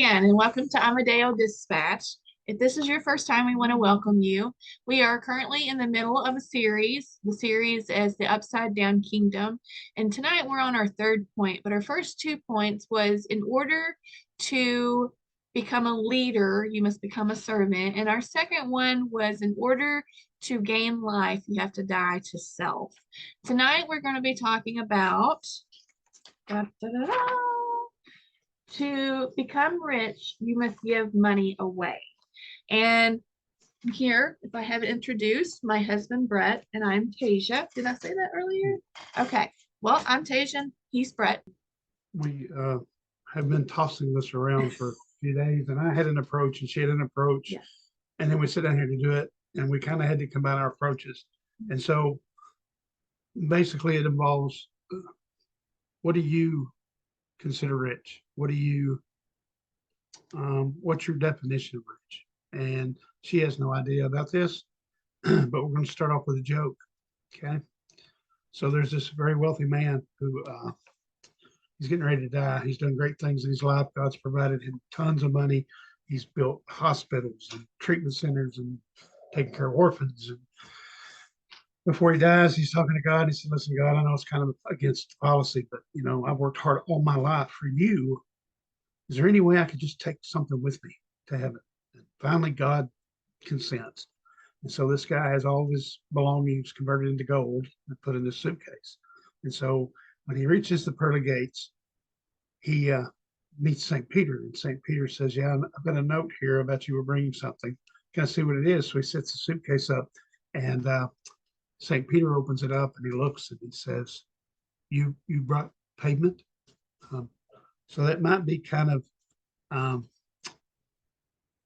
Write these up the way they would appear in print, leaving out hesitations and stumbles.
again, and welcome to Amadeo Dispatch. If this is your first time, we want to welcome you. We are currently in the middle of a series. The series is the Upside Down Kingdom. And tonight we're on our third point. But our first 2 points was in order to become a leader, you must become a servant. And our second one was in order to gain life, you have to die to self. Tonight we're going to be talking about to become rich, you must give money away. And here, if I haven't introduced my husband, Brett, and I'm Tasia. Did I say that earlier? Okay. Well, I'm Tasia. He's Brett. We have been tossing this around for a few days, and I had an approach, and she had an approach, Yes. and then we sit down here to do it, and we kind of had to combine our approaches. And so, basically, it involves what do you consider rich? What do you, what's your definition of rich? And she has no idea about this, but we're going to start off with a joke. Okay. So there's this very wealthy man who he's getting ready to die. He's done great things in his life. God's provided him tons of money. He's built hospitals and treatment centers and taken care of orphans. And before he dies, he's talking to God. He said, "Listen, God, I know it's kind of against policy, but I've worked hard all my life for you. Is there any way I could just take something with me to heaven?" And finally, God consents. And so this guy has all of his belongings converted into gold and put in this suitcase. And so when he reaches the pearly gates, he meets St. Peter. And St. Peter says, "Yeah, I've got a note here about you were bringing something. Can I see what it is?" So he sets the suitcase up, and St. Peter opens it up, and he looks, and he says, You brought pavement?" So that might be kind of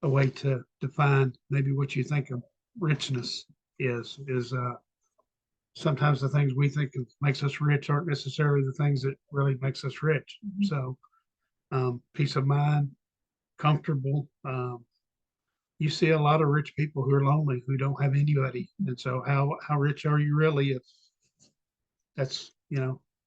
a way to define maybe what you think of richness is sometimes the things we think of makes us rich aren't necessarily the things that really makes us rich. Mhm. So peace of mind, comfortable. You see a lot of rich people who are lonely, who don't have anybody. And so how rich are you really if that's,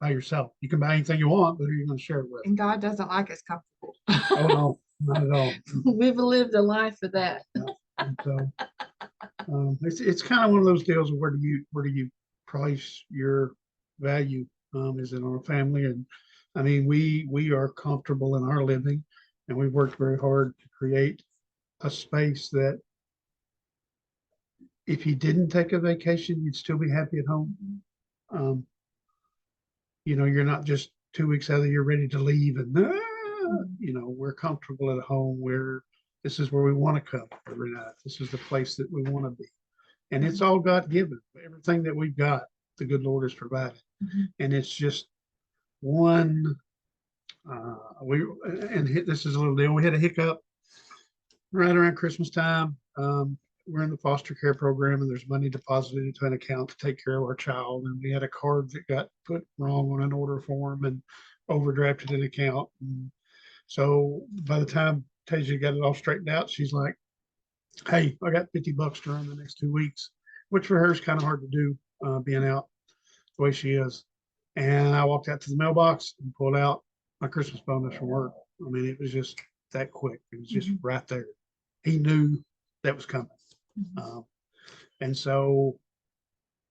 by yourself? You can buy anything you want, but who are you going to share it with? And God doesn't like us comfortable. Oh, no, not at all. We've lived a life of that. And so it's kind of one of those deals of where do you price your value? Is it on a family? And I mean, we are comfortable in our living, and we've worked very hard to create a space that if you didn't take a vacation, you'd still be happy at home. Um, you're not just 2 weeks out of the year ready to leave, and we're comfortable at home. This is where we want to come every night. This is the place that we want to be. And it's all God given. Everything that we've got, the good Lord has provided. And it's just one, this is a little deal. We had a hiccup right around Christmas time. We're in the foster care program, and there's money deposited into an account to take care of our child. And we had a card that got put wrong on an order form and overdrafted an account. And so by the time Tasia got it all straightened out, she's like, "Hey, I got $50 to run the next 2 weeks," which for her is kind of hard to do, being out the way she is. And I walked out to the mailbox and pulled out my Christmas bonus from work. I mean, it was just that quick. It was just right there. He knew that was coming. And so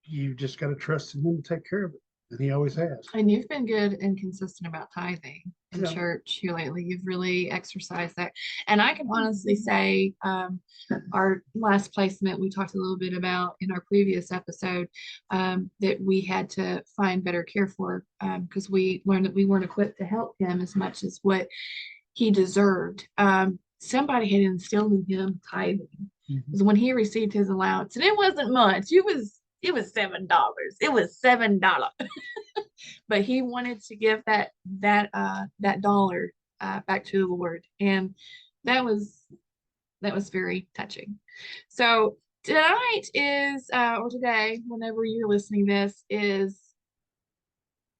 you just got to trust in him to take care of it. And he always has. And you've been good and consistent about tithing in Yeah. church here lately. You've really exercised that. And I can honestly say, our last placement we talked a little bit about in our previous episode, that we had to find better care for, because we learned that we weren't equipped to help him as much as what he deserved. Somebody had instilled in him tithing. Because when he received his allowance, and it wasn't much, it was $7. It was $7. But he wanted to give that dollar back to the Lord, and that was very touching. So tonight is or today, whenever you're listening, this is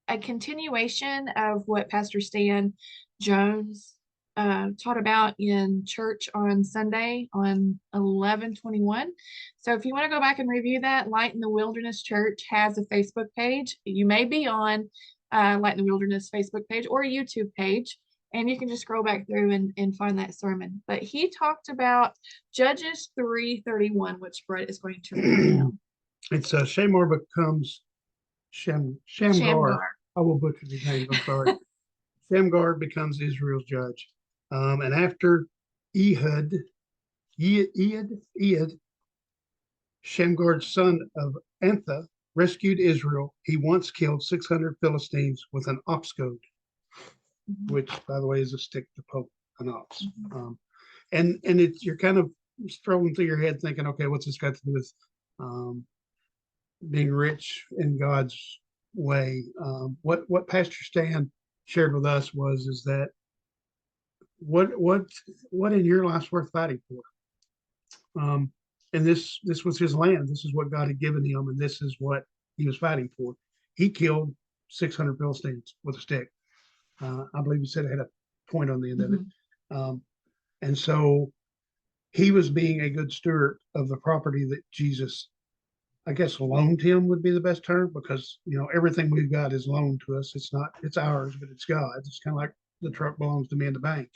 a continuation of what Pastor Stan Jones taught about in church on Sunday on 11/21. So if you want to go back and review that, Light in the Wilderness Church has a Facebook page. You may be on Light in the Wilderness Facebook page or a YouTube page, And you can just scroll back through and find that sermon. But he talked about Judges 3:31, which Brett is going to read now. It's Shamar becomes Shamgar. Shamgar. I will butcher his name. I'm sorry. Shamgar becomes Israel's judge. And after Ehud, Shamgar's son of Antha, rescued Israel, he once killed 600 Philistines with an ox goad, which, by the way, is a stick to poke an ox. And you're kind of strolling through your head thinking, okay, what's this got to do with being rich in God's way? What Pastor Stan shared with us is that what in your life's worth fighting for? And this was his land. This is what God had given him, and this is what he was fighting for. He killed 600 Philistines with a stick. I believe he said it had a point on the end of it. And so he was being a good steward of the property that Jesus, I guess, loaned him would be the best term, because everything we've got is loaned to us. It's ours, but it's God's. It's kind of like the truck belongs to me in the bank.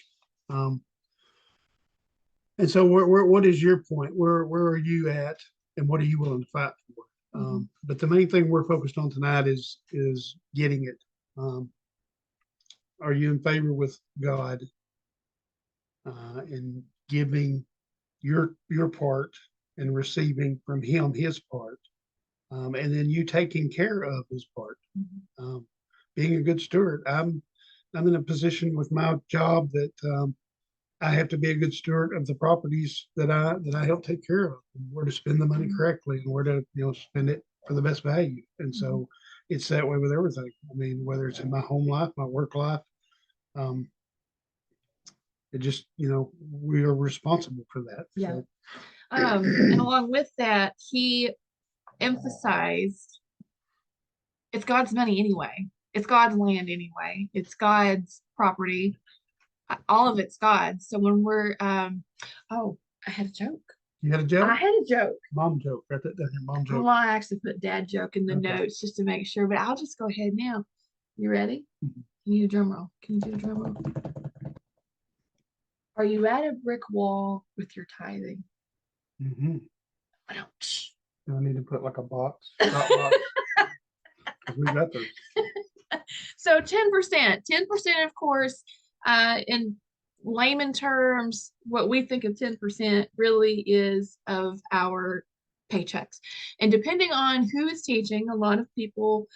And so what is your point? Where are you at, and what are you willing to fight for? But the main thing we're focused on tonight is getting it. Are you in favor with God in giving your part and receiving from him his part, and then you taking care of his part, being a good steward? I'm in a position with my job that I have to be a good steward of the properties that I help take care of, and where to spend the money correctly, and where to spend it for the best value. And so it's that way with everything. I mean, whether it's in my home life, my work life, it just we are responsible for that. Yeah. So. And along with that, he emphasized it's God's money anyway. It's God's land anyway. It's God's property. All of it's God's. So when we're oh, I had a joke. You had a joke? I had a joke. Mom joke. Write that down here. Mom joke. Well, I actually put dad joke in the Okay. notes just to make sure, but I'll just go ahead now. You ready? Can you do a drum roll? Can you do a drum roll? Are you at a brick wall with your tithing? Do I need to put like a box? We got those. So 10%, of course, in layman terms, what we think of 10% really is of our paychecks. And depending on who is teaching, a lot of people,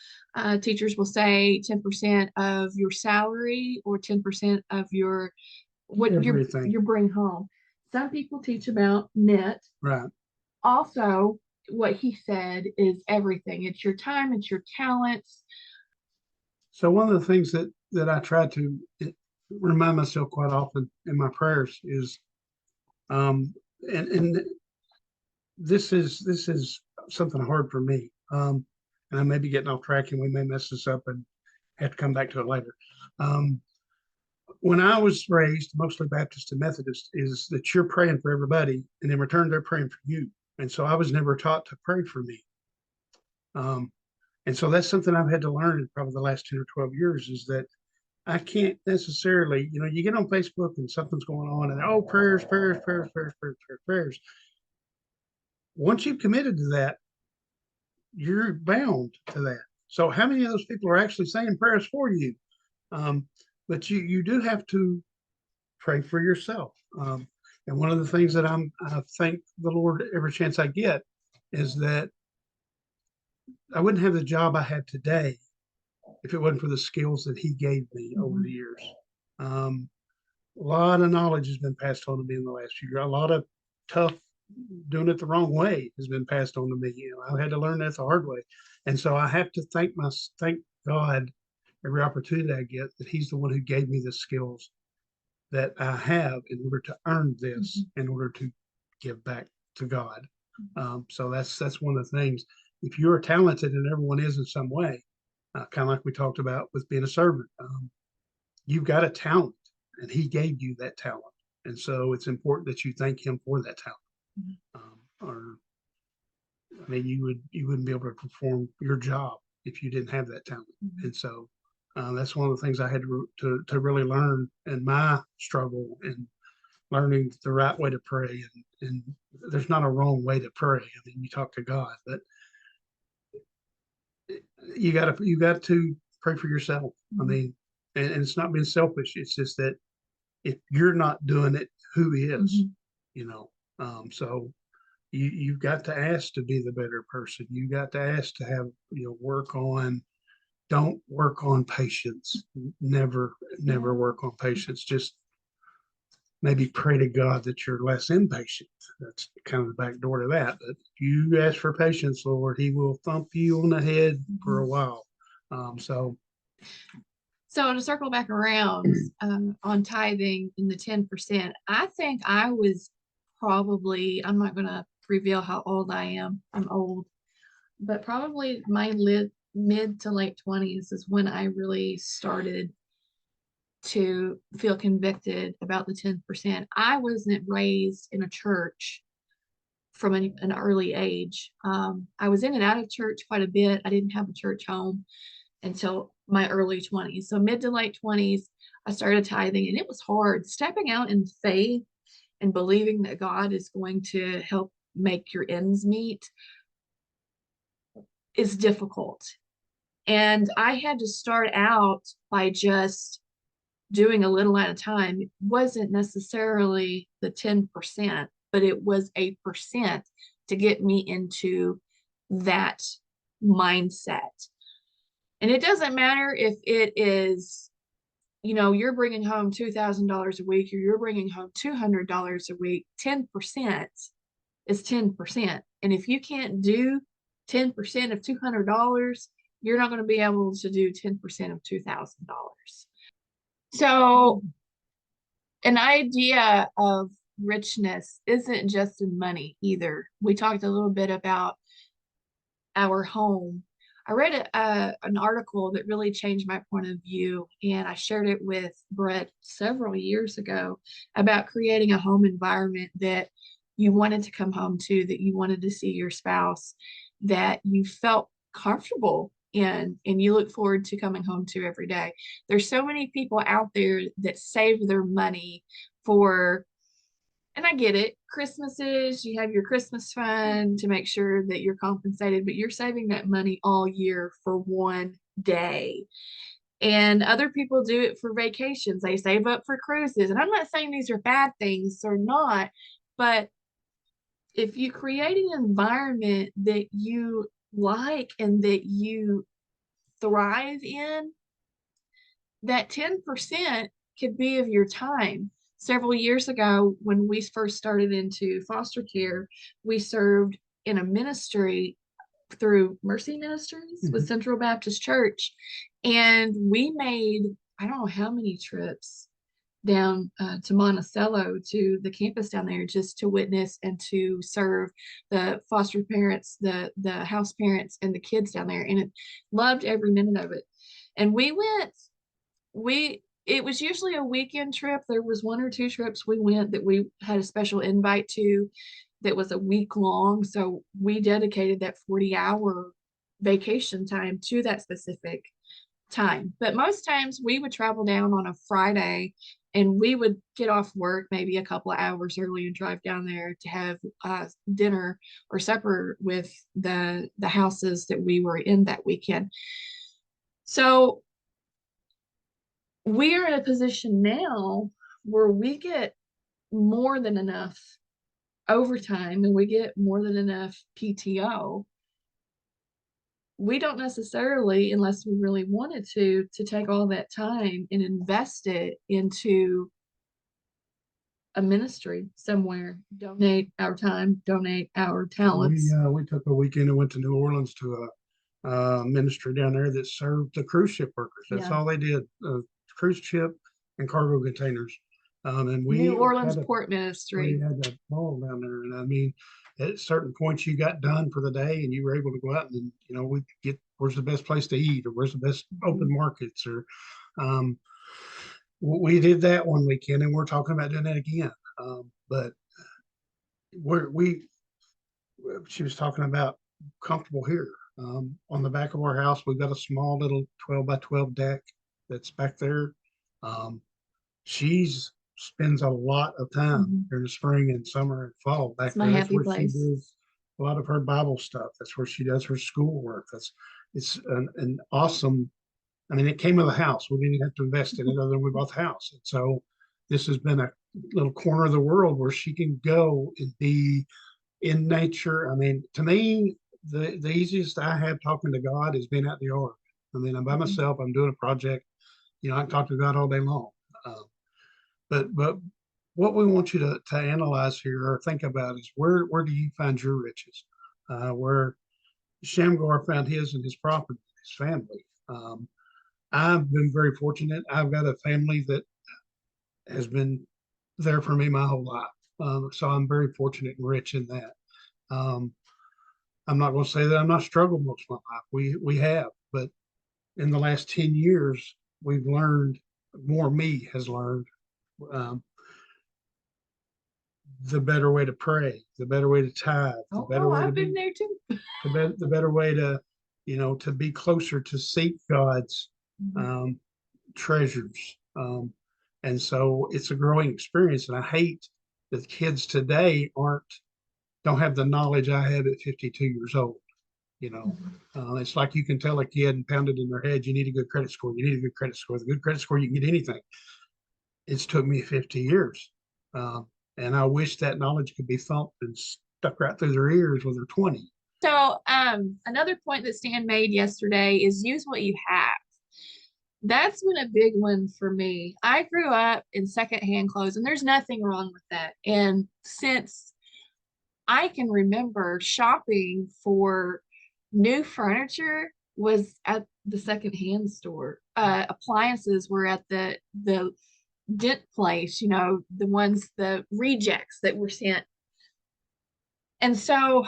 teachers will say 10% of your salary or 10% of what you bring home. Some people teach about net. Right. Also, what he said is everything. It's your time, it's your talents. So one of the things that I try to remind myself quite often in my prayers is, and this is something hard for me. And I may be getting off track, and we may mess this up and have to come back to it later. When I was raised, mostly Baptist and Methodist, is that you're praying for everybody, and in return, they're praying for you. And so I was never taught to pray for me. And so that's something I've had to learn in probably the last 10 or 12 years, is that I can't necessarily, you get on Facebook and something's going on, and prayers. Once you've committed to that, you're bound to that. So how many of those people are actually saying prayers for you? But you do have to pray for yourself. And one of the things that I thank the Lord every chance I get is that I wouldn't have the job I have today if it wasn't for the skills that he gave me over the years. A lot of knowledge has been passed on to me in the last few years. A lot of tough doing it the wrong way has been passed on to me. I had to learn that the hard way. And so I have to thank God every opportunity I get that he's the one who gave me the skills that I have in order to earn this, in order to give back to God. So that's one of the things. If you're talented, and everyone is in some way, kind of like we talked about with being a servant, you've got a talent, and he gave you that talent. And so it's important that you thank him for that talent. Or I mean, you wouldn't be able to perform your job if you didn't have that talent. And so That's one of the things I had to really learn in my struggle and learning the right way to pray. And there's not a wrong way to pray. I mean, you talk to God, but you got to pray for yourself. I mean, and it's not being selfish. It's just that if you're not doing it, who is? Mhm. You know. So you've got to ask to be the better person. You got to ask to have work on. Don't work on patience. Never work on patience. Just maybe pray to God that you're less impatient. That's kind of the back door to that. But you ask for patience, Lord, He will thump you on the head for a while. So So to circle back around on tithing in the 10%, I think I was probably, I'm not going to reveal how old I am. I'm old, but probably my mid to late 20s is when I really started to feel convicted about the 10%. I wasn't raised in a church from an early age. I was in and out of church quite a bit. I didn't have a church home until my early 20s. So mid to late 20s, I started tithing, and it was hard. Stepping out in faith and believing that God is going to help make your ends meet is difficult. And I had to start out by just doing a little at a time. It wasn't necessarily the 10%, but it was a percent to get me into that mindset. And it doesn't matter if it is, you're bringing home $2,000 a week or you're bringing home $200 a week, 10% is 10%. And if you can't do 10% of $200, you're not going to be able to do 10% of $2,000. So, an idea of richness isn't just in money either. We talked a little bit about our home. I read an article that really changed my point of view, and I shared it with Brett several years ago about creating a home environment that you wanted to come home to, that you wanted to see your spouse, that you felt comfortable in, and you look forward to coming home to every day. There's so many people out there that save their money for, and I get it. Christmases, you have your Christmas fund to make sure that you're compensated, but you're saving that money all year for one day. And other people do it for vacations. They save up for cruises. And I'm not saying these are bad things or not, but if you create an environment that you like and that you thrive in, that 10% could be of your time. Several years ago, when we first started into foster care, we served in a ministry through Mercy Ministries with Central Baptist Church. And we made, I don't know how many trips down to Monticello, to the campus down there, just to witness and to serve the foster parents, the house parents, and the kids down there. And it loved every minute of it. And it was usually a weekend trip. There was one or two trips we went that we had a special invite to that was a week long. So we dedicated that 40-hour vacation time to that specific time. But most times we would travel down on a Friday, and we would get off work maybe a couple of hours early and drive down there to have dinner or supper with the houses that we were in that weekend. So we are in a position now where we get more than enough overtime and we get more than enough PTO. We don't necessarily, unless we really wanted to take all that time and invest it into a ministry somewhere, donate our time, donate our talents. We took a weekend and went to New Orleans to a ministry down there that served the cruise ship workers. That's all they did, cruise ship and cargo containers. And New Orleans Port Ministry. We had a ball down there, and I mean, at certain points you got done for the day, and you were able to go out and we get where's the best place to eat, or where's the best open markets, or we did that one weekend, and we're talking about doing that again. But we she was talking about comfortable here. On the back of our house, we've got a small little 12 by 12 deck. that's back there. She's spends a lot of time Mhm. during the spring and summer and fall back It's my there. That's happy where she place. does a lot of her Bible stuff. That's where she does her schoolwork. It's an awesome. I mean, it came with a house. We didn't have to invest in it other than we bought the house. And so this has been a little corner of the world where she can go and be in nature. I mean, to me, the easiest I have talking to God is being out in the yard. I mean, I'm by myself. I'm doing a project. I can talk to God all day long. Um, but what we want you to analyze here or think about is where do you find your riches? Where Shamgar found his and his property, his family. I've been very fortunate. I've got a family that has been there for me my whole life. So I'm very fortunate and rich in that. Um, I'm not going to say that I'm not struggled most of my life. We have, but in the last 10 years, we've learned more. Me has learned um, the better way to pray, the better way to tithe, the better way to I've been be, there too. the better way to, to be closer to seek God's Mhm. um, treasures. And so it's a growing experience. And I hate that kids today don't have the knowledge I had at 52 years old. You know, it's like you can tell a kid and pound it in their head, you need a good credit score. You need a good credit score. With a good credit score, you can get anything. It's took me 50 years. And I wish that knowledge could be thumped and stuck right through their ears when they're 20. So, another point that Stan made yesterday is use what you have. That's been a big one for me. I grew up in secondhand clothes, and there's nothing wrong with that. And since I can remember, shopping for new furniture was at the secondhand store. Appliances were at the dent place, the ones, the rejects that were sent. And so,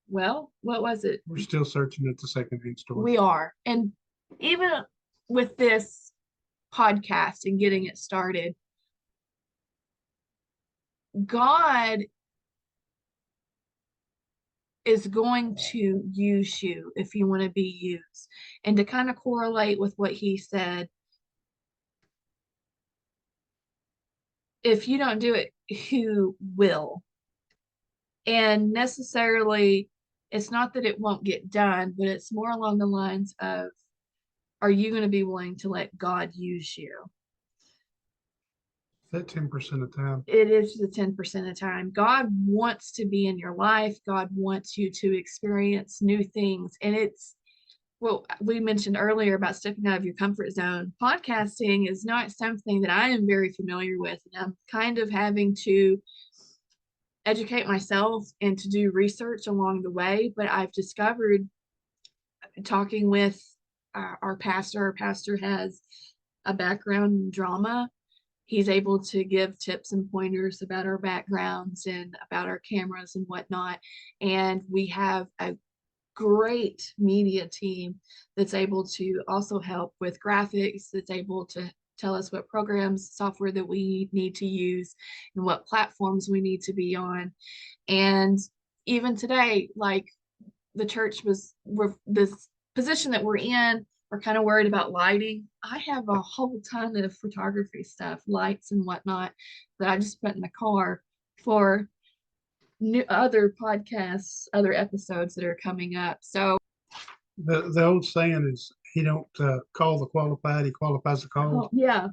well, what was it? We're still searching at the secondhand store. We are. And even with this podcast and getting it started, God is going to use you if you want to be used. And to kind of correlate with what he said, if you don't do it, who will? And necessarily, it's not that it won't get done, but it's more along the lines of, are you going to be willing to let God use you? That 10% of time. It is the 10% of time. God wants to be in your life. God wants you to experience new things. And it's what we mentioned earlier about stepping out of your comfort zone. Podcasting is not something that I am very familiar with. And I'm kind of having to educate myself and to do research along the way. But I've discovered, talking with our pastor has a background in drama. He's able to give tips and pointers about our backgrounds and about our cameras and whatnot. And we have a great media team that's able to also help with graphics, that's able to tell us what programs, software that we need to use and what platforms we need to be on. And even today, like, the church we're this position that we're in, we're kind of worried about lighting. I have a whole ton of photography stuff, lights and whatnot, that I just put in the car for new other podcasts, other episodes that are coming up. So The old saying is he don't call the qualified, he qualifies the called. yeah,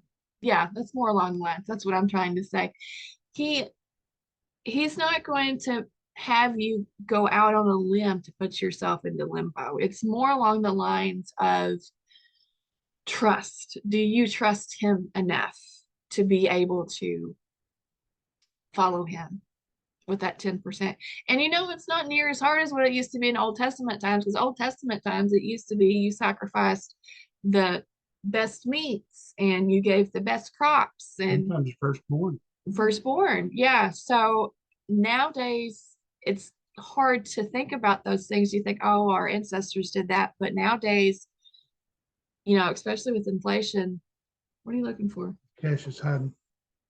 that's more along the lines. That's what I'm trying to say. He he's not going to have you go out on a limb to put yourself into limbo. It's more along the lines of trust. Do you trust him enough to be able to follow him with that 10%? And it's not near as hard as what it used to be in Old Testament times, because Old Testament times it used to be you sacrificed the best meats and you gave the best crops and Sometimes firstborn. firstborn. Yeah. So nowadays it's hard to think about those things. You think, oh, our ancestors did that. But nowadays, especially with inflation, what are you looking for? Cash is hiding.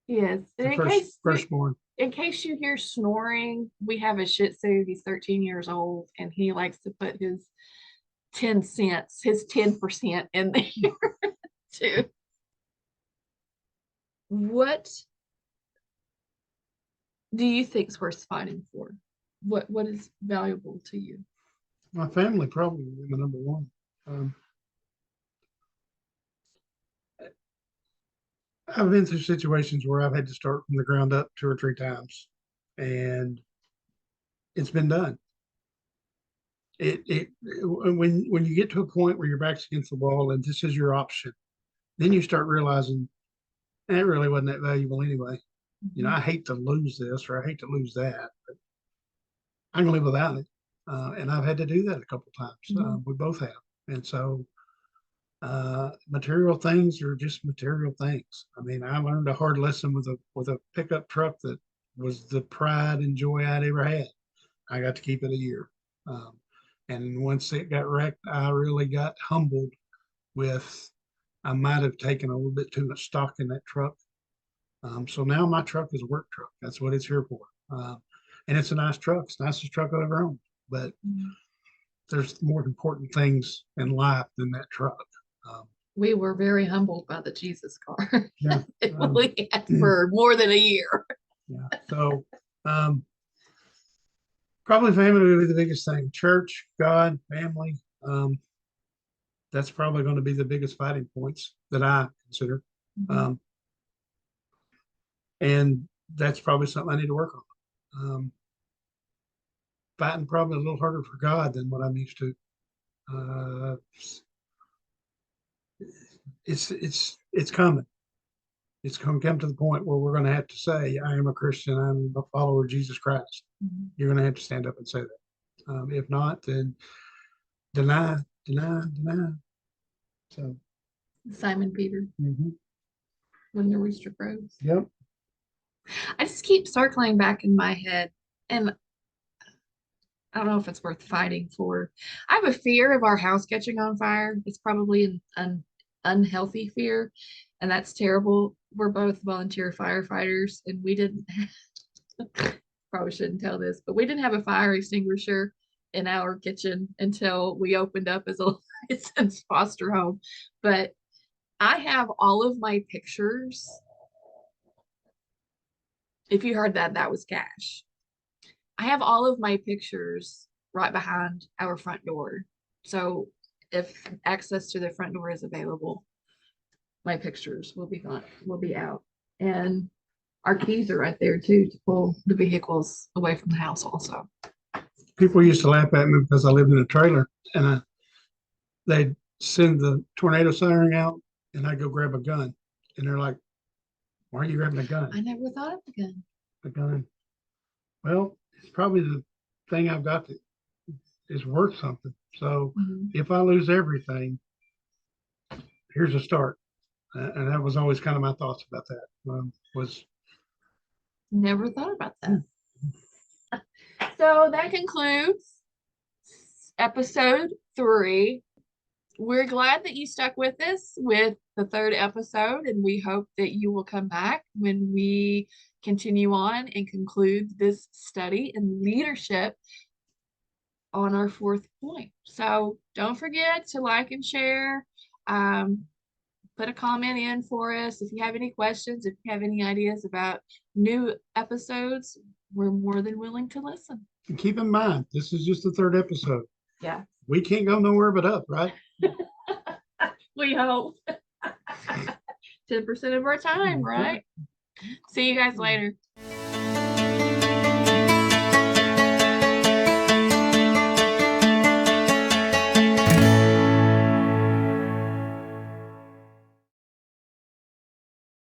Yes. The firstborn. In case you hear snoring, we have a Shih Tzu. He's 13 years old, and he likes to put his 10 cents, his 10% in there. too. What do you think is worth fighting for? What is valuable to you? My family probably would be my number one. I've been through situations where I've had to start from the ground up 2 or 3 times, and it's been done. When you get to a point where your back's against the wall and this is your option, then you start realizing it really wasn't that valuable anyway. You know, I hate to lose this or I hate to lose that, but I can live without it. And I've had to do that a couple times. We both have. And so material things are just material things. I mean, I learned a hard lesson with a pickup truck that was the pride and joy I'd ever had. I got to keep it a year. And once it got wrecked, I really got humbled with I might have taken a little bit too much stock in that truck. So now my truck is a work truck. That's what it's here for. And it's a nice truck. It's the nicest truck I've ever owned. But there's more important things in life than that truck. We were very humbled by the Jesus car. Yeah. It only had for more than a year. Yeah. So probably family would be the biggest thing. Church, God, family. That's probably going to be the biggest fighting points that I consider. And that's probably something I need to work on. Fighting probably a little harder for God than what I'm used to. It's coming. It's going to come to the point where we're going to have to say, I am a Christian. I'm a follower of Jesus Christ. You're going to have to stand up and say that. If not, then deny. So Simon Peter, when the rooster crows. Yep. I just keep circling back in my head, and I don't know if it's worth fighting for. I have a fear of our house catching on fire. It's probably an unhealthy fear, and that's terrible. We're both volunteer firefighters, and we didn't probably shouldn't tell this, but we didn't have a fire extinguisher in our kitchen until we opened up as a licensed foster home. But I have all of my pictures. If you heard that, that was Cash. I have all of my pictures right behind our front door. So if access to the front door is available, my pictures will be out. And our keys are right there too to pull the vehicles away from the house also. People used to laugh at me because I lived in a trailer and they'd send the tornado siren out and I'd go grab a gun. And they're like, why are you grabbing a gun? I never thought of the gun. The gun. Well, it's probably the thing I've got that is worth something. So if I lose everything, here's a start. And that was always kind of my thoughts about that. Was never thought about that. So that concludes episode 3. We're glad that you stuck with us with the 3rd episode, and we hope that you will come back when we continue on and conclude this study in leadership on our 4th point. So don't forget to like and share. Put a comment in for us. If you have any questions, if you have any ideas about new episodes, we're more than willing to listen. And keep in mind, this is just the 3rd episode. Yeah. We can't go nowhere but up, right? We hope. 10% of our time, right? See you guys later.